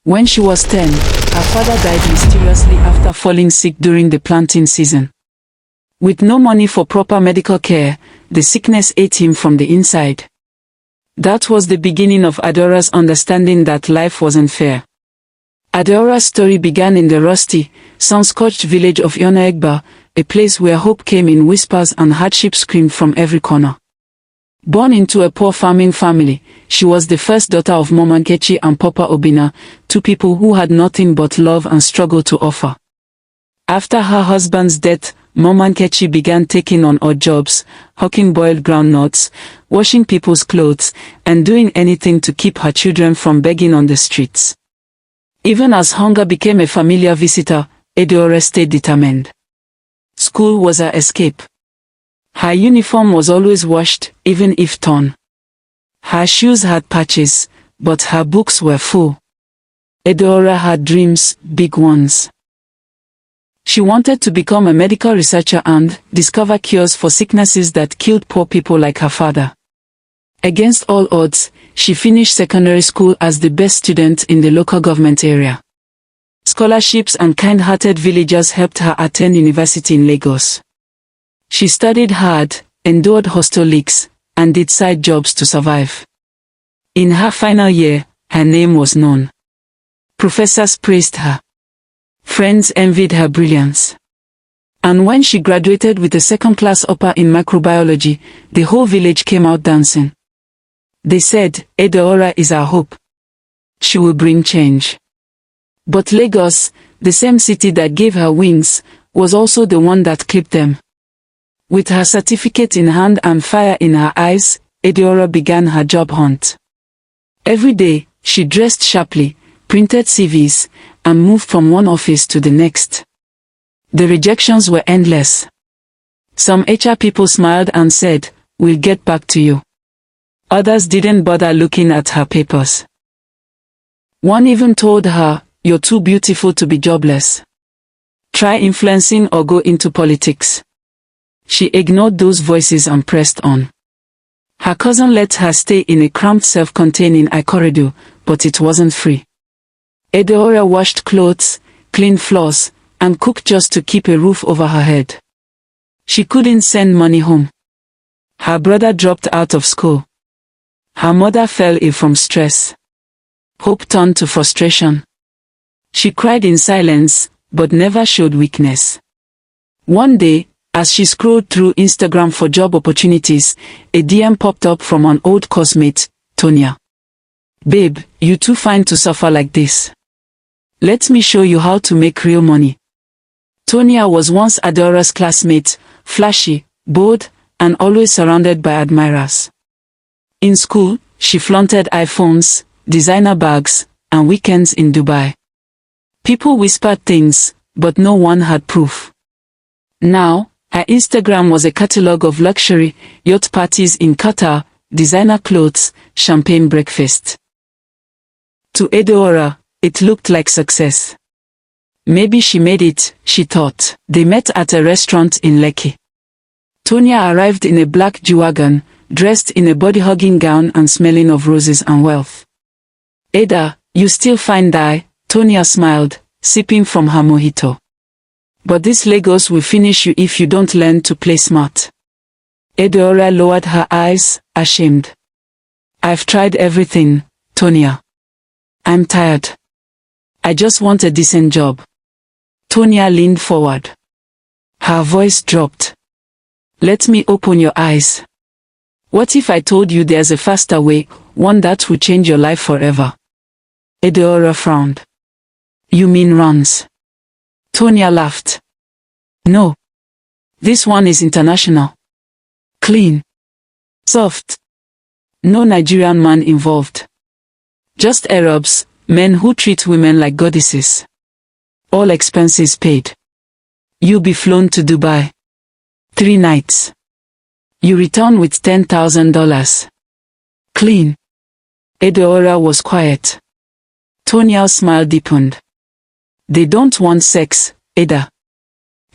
When she was 10, her father died mysteriously after falling sick during the planting season. With no money for proper medical care, the sickness ate him from the inside. That was the beginning of Adaora's understanding that life wasn't fair. Adaora's story began in the rusty, sun-scorched village of Yonaegba, a place where hope came in whispers and hardship screamed from every corner. Born into a poor farming family, she was the first daughter of Mama Nkechi and Papa Obinna, two people who had nothing but love and struggle to offer. After her husband's death, Mama Nkechi began taking on odd jobs, hawking boiled groundnuts, washing people's clothes, and doing anything to keep her children from begging on the streets. Even as hunger became a familiar visitor, Adaora stayed determined. School was her escape. Her uniform was always washed, even if torn. Her shoes had patches, but her books were full. Adaora had dreams, big ones. She wanted to become a medical researcher and discover cures for sicknesses that killed poor people like her father. Against all odds, she finished secondary school as the best student in the local government area. Scholarships and kind-hearted villagers helped her attend university in Lagos. She studied hard, endured hostel leaks, and did side jobs to survive. In her final year, her name was known. Professors praised her. Friends envied her brilliance. And when she graduated with a second-class upper in microbiology, the whole village came out dancing. They said, Adaora is our hope. She will bring change. But Lagos, the same city that gave her wings, was also the one that clipped them. With her certificate in hand and fire in her eyes, Adaora began her job hunt. Every day, she dressed sharply, printed CVs, and moved from one office to the next. The rejections were endless. Some HR people smiled and said, "We'll get back to you." Others didn't bother looking at her papers. One even told her, "You're too beautiful to be jobless. Try influencing or go into politics." She ignored those voices and pressed on. Her cousin let her stay in a cramped self-contained corridor, but it wasn't free. Adaora washed clothes, cleaned floors, and cooked just to keep a roof over her head. She couldn't send money home. Her brother dropped out of school. Her mother fell ill from stress. Hope turned to frustration. She cried in silence, but never showed weakness. One day, as she scrolled through Instagram for job opportunities, a DM popped up from an old coursemate, Tonya. "Babe, you too fine to suffer like this. Let me show you how to make real money." Tonya was once Adaora's classmate, flashy, bold, and always surrounded by admirers. In school, she flaunted iPhones, designer bags, and weekends in Dubai. People whispered things, but no one had proof. Now, her Instagram was a catalogue of luxury, yacht parties in Qatar, designer clothes, champagne breakfast. To Adaora, it looked like success. Maybe she made it, she thought. They met at a restaurant in Lekki. Tonya arrived in a black G-Wagon, dressed in a body-hugging gown and smelling of roses and wealth. "Ada, you still fine die," Tonya smiled, sipping from her mojito. "But this Lagos will finish you if you don't learn to play smart." Adaora lowered her eyes, ashamed. "I've tried everything, Tonya. I'm tired. I just want a decent job." Tonya leaned forward. Her voice dropped. "Let me open your eyes. What if I told you there's a faster way, one that will change your life forever?" Adaora frowned. "You mean runs?" Tonya laughed. "No. This one is international. Clean. Soft. No Nigerian man involved. Just Arabs, men who treat women like goddesses. All expenses paid. You'll be flown to Dubai. 3 nights. You return with $10,000. Clean." Adaora was quiet. Tonya's smile deepened. "They don't want sex, Ada.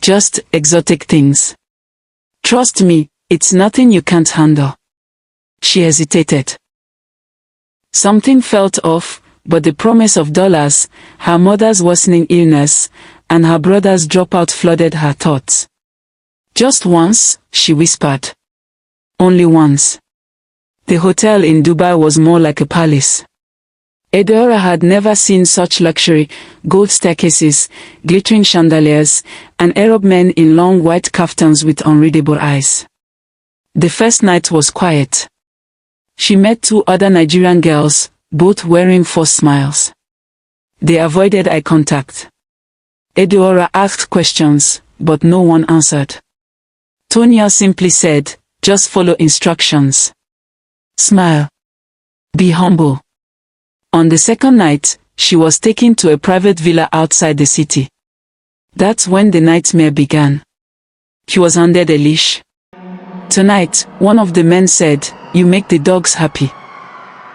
Just exotic things. Trust me, it's nothing you can't handle." She hesitated. Something felt off, but the promise of dollars, her mother's worsening illness, and her brother's dropout flooded her thoughts. Just once, she whispered. Only once. The hotel in Dubai was more like a palace. Adaora had never seen such luxury: gold staircases, glittering chandeliers, and Arab men in long white kaftans with unreadable eyes. The first night was quiet. She met 2 other Nigerian girls, both wearing forced smiles. They avoided eye contact. Adaora asked questions, but no one answered. Tonya simply said, "Just follow instructions. Smile. Be humble." On the second night, she was taken to a private villa outside the city. That's when the nightmare began. She was handed a leash. "Tonight," one of the men said, "you make the dogs happy."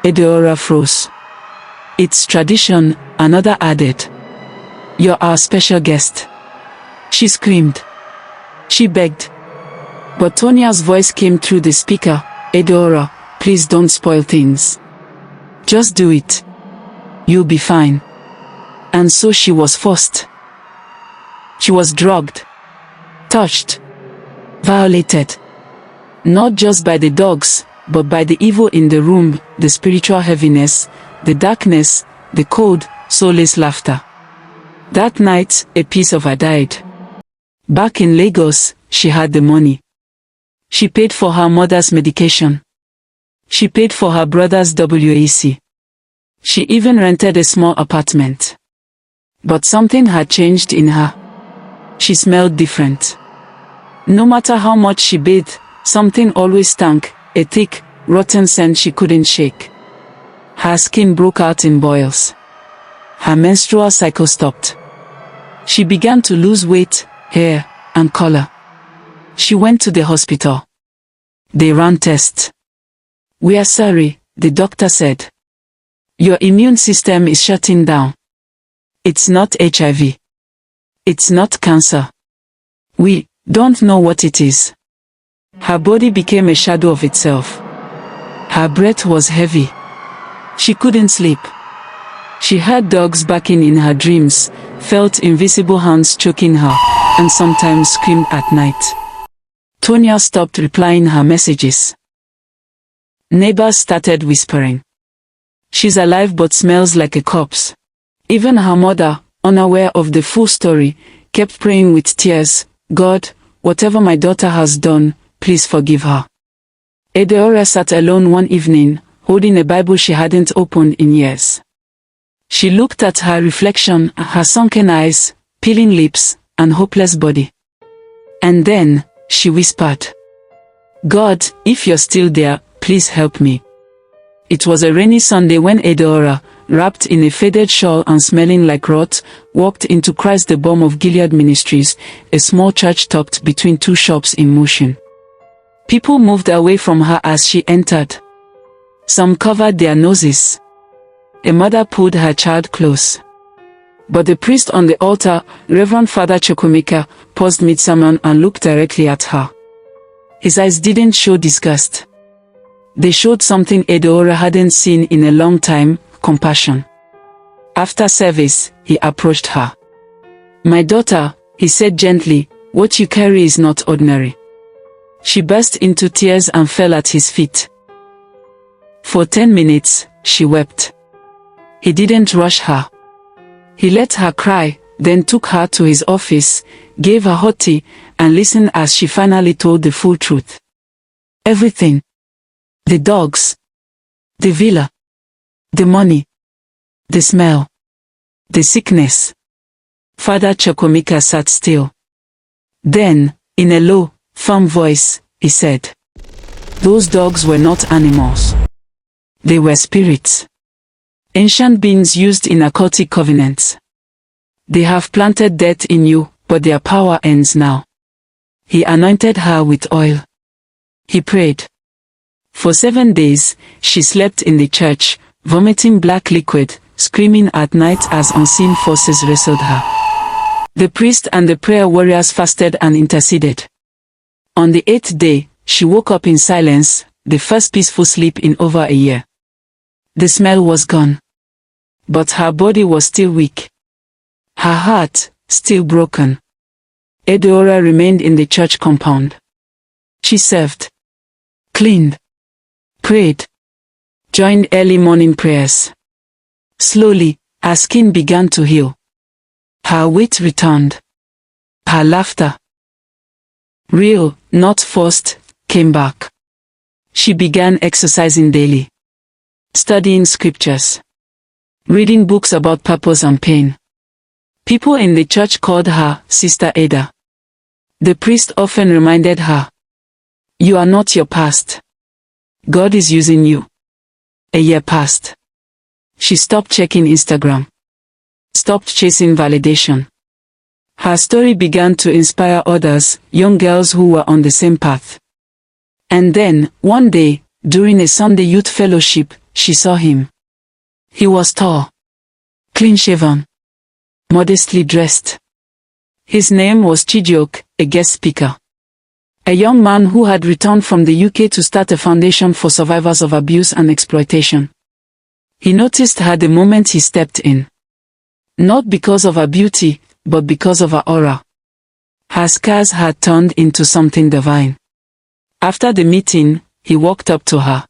Adaora froze. "It's tradition," another added. "You're our special guest." She screamed. She begged. But Tonya's voice came through the speaker. "Adaora, please don't spoil things. Just do it. You'll be fine." And so she was forced. She was drugged, touched, violated. Not just by the dogs, but by the evil in the room, the spiritual heaviness, the darkness, the cold, soulless laughter. That night, a piece of her died. Back in Lagos, she had the money. She paid for her mother's medication. She paid for her brother's WAC. She even rented a small apartment. But something had changed in her. She smelled different. No matter how much she bathed, something always stank, a thick, rotten scent she couldn't shake. Her skin broke out in boils. Her menstrual cycle stopped. She began to lose weight, hair, and color. She went to the hospital. They ran tests. "We are sorry," the doctor said. "Your immune system is shutting down. It's not HIV. It's not cancer. We don't know what it is." Her body became a shadow of itself. Her breath was heavy. She couldn't sleep. She heard dogs barking in her dreams, felt invisible hands choking her, and sometimes screamed at night. Tonya stopped replying her messages. Neighbors started whispering. "She's alive but smells like a corpse." Even her mother, unaware of the full story, kept praying with tears, "God, whatever my daughter has done, please forgive her." Adaora sat alone one evening, holding a Bible she hadn't opened in years. She looked at her reflection, her sunken eyes, peeling lips, and hopeless body. And then, she whispered, "God, if you're still there, please help me." It was a rainy Sunday when Adaora, wrapped in a faded shawl and smelling like rot, walked into Christ the Balm of Gilead Ministries, a small church tucked between 2 shops in Motion. People moved away from her as she entered. Some covered their noses. A mother pulled her child close. But the priest on the altar, Reverend Father Chukwemeka, paused mid-sermon and looked directly at her. His eyes didn't show disgust. They showed something Adaora hadn't seen in a long time: compassion. After service, he approached her. "My daughter," he said gently, "what you carry is not ordinary." She burst into tears and fell at his feet. For 10 minutes, she wept. He didn't rush her. He let her cry, then took her to his office, gave her hot tea, and listened as she finally told the full truth. Everything. The dogs. The villa. The money. The smell. The sickness. Father Chukwemeka sat still. Then, in a low, firm voice, he said, "Those dogs were not animals. They were spirits. Ancient beings used in occultic covenants. They have planted death in you, but their power ends now." He anointed her with oil. He prayed. For 7 days, she slept in the church, vomiting black liquid, screaming at night as unseen forces wrestled her. The priest and the prayer warriors fasted and interceded. On the 8th day, she woke up in silence, the first peaceful sleep in over a year. The smell was gone. but her body was still weak. Her heart, still broken. Adaora remained in the church compound. She served, cleaned, prayed, joined early morning prayers. Slowly, her skin began to heal. Her weight returned. Her laughter, real, not forced, came back. She began exercising daily, studying scriptures, reading books about purpose and pain. People in the church called her Sister Ada. The priest often reminded her, "You are not your past. God is using you." A year passed. She stopped checking Instagram, stopped chasing validation. Her story began to inspire others, young girls who were on the same path. And then, one day, during a Sunday youth fellowship, she saw him. He was tall, clean-shaven, modestly dressed. His name was Chijioke, a guest speaker. A young man who had returned from the UK to start a foundation for survivors of abuse and exploitation. He noticed her the moment he stepped in. Not because of her beauty, but because of her aura. Her scars had turned into something divine. After the meeting, he walked up to her.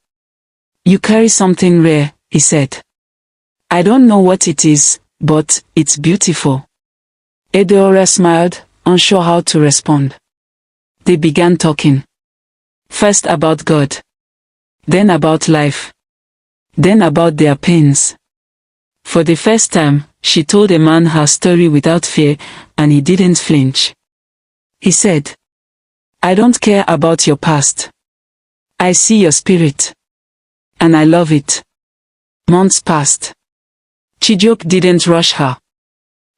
"You carry something rare," he said. "I don't know what it is, but it's beautiful." Adaora smiled, unsure how to respond. They began talking. First about God. Then about life. Then about their pains. For the first time, she told a man her story without fear, and he didn't flinch. He said, "I don't care about your past. I see your spirit. And I love it." Months passed. Chijioke didn't rush her.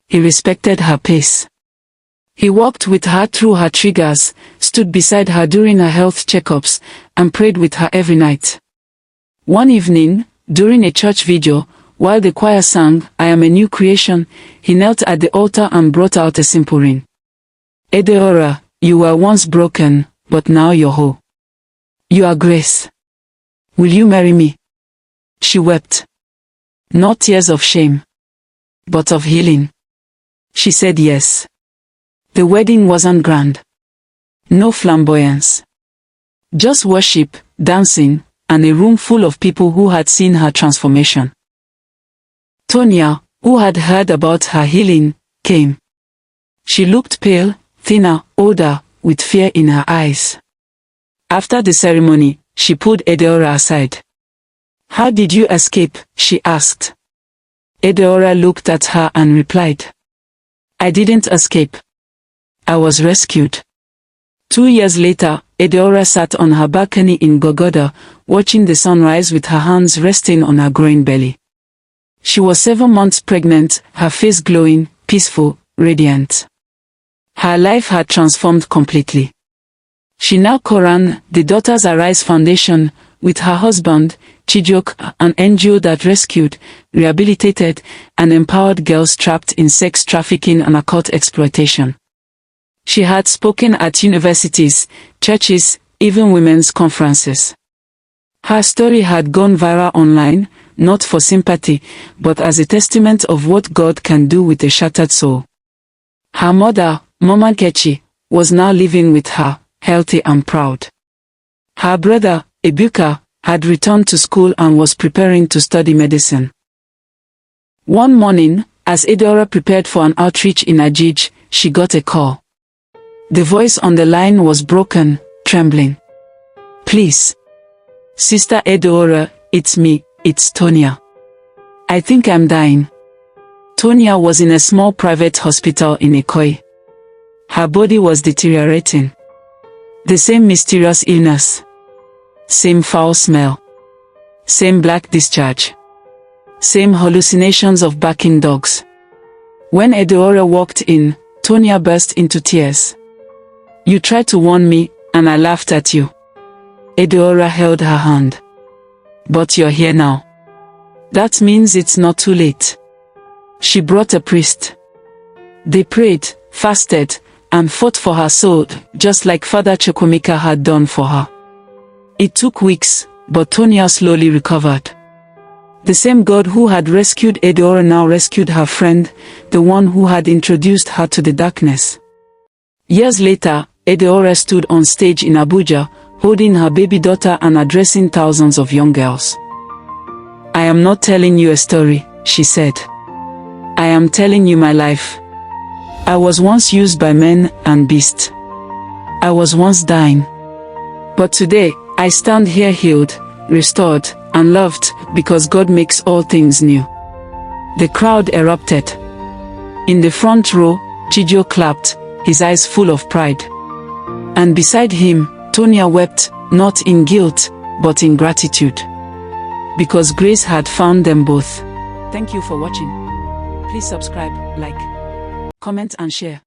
He respected her pace. He walked with her through her triggers, stood beside her during her health checkups, and prayed with her every night. One evening, during a church video, while the choir sang, "I am a new creation," he knelt at the altar and brought out a simple ring. "Adaora, you were once broken, but now you're whole. You are grace. Will you marry me?" She wept. Not tears of shame, but of healing. She said yes. The wedding wasn't grand. No flamboyance. Just worship, dancing, and a room full of people who had seen her transformation. Tonya, who had heard about her healing, came. She looked pale, thinner, older, with fear in her eyes. After the ceremony, she pulled Adaora aside. "How did you escape?" she asked. Adaora looked at her and replied, "I didn't escape. I was rescued." 2 years later, Adaora sat on her balcony in Gogoda, watching the sunrise with her hands resting on her growing belly. She was 7 months pregnant, her face glowing, peaceful, radiant. Her life had transformed completely. She now co-ran the Daughters Arise Foundation with her husband, Chijioke, an NGO that rescued, rehabilitated, and empowered girls trapped in sex trafficking and occult exploitation. She had spoken at universities, churches, even women's conferences. Her story had gone viral online, not for sympathy, but as a testament of what God can do with a shattered soul. Her mother, Mama Nkechi, was now living with her, healthy and proud. Her brother, Ebuka, had returned to school and was preparing to study medicine. One morning, as Adaora prepared for an outreach in Ajij, she got a call. The voice on the line was broken, trembling. "Please. Sister Adaora, it's me, it's Tonya. I think I'm dying." Tonya was in a small private hospital in Ikoyi. Her body was deteriorating. The same mysterious illness. Same foul smell. Same black discharge. Same hallucinations of barking dogs. When Adaora walked in, Tonya burst into tears. "You tried to warn me, and I laughed at you." Adaora held her hand. "But you're here now. That means it's not too late." She brought a priest. They prayed, fasted, and fought for her soul, just like Father Chukwemeka had done for her. It took weeks, but Tonya slowly recovered. The same God who had rescued Adaora now rescued her friend, the one who had introduced her to the darkness. Years later, Adaora stood on stage in Abuja, holding her baby daughter and addressing thousands of young girls. "I am not telling you a story," she said. "I am telling you my life. I was once used by men and beasts. I was once dying. But today, I stand here healed, restored, and loved, because God makes all things new." The crowd erupted. In the front row, Chijo clapped, his eyes full of pride. And beside him, Tonya wept, not in guilt, but in gratitude. Because grace had found them both. Thank you for watching. Please subscribe, like, comment and share.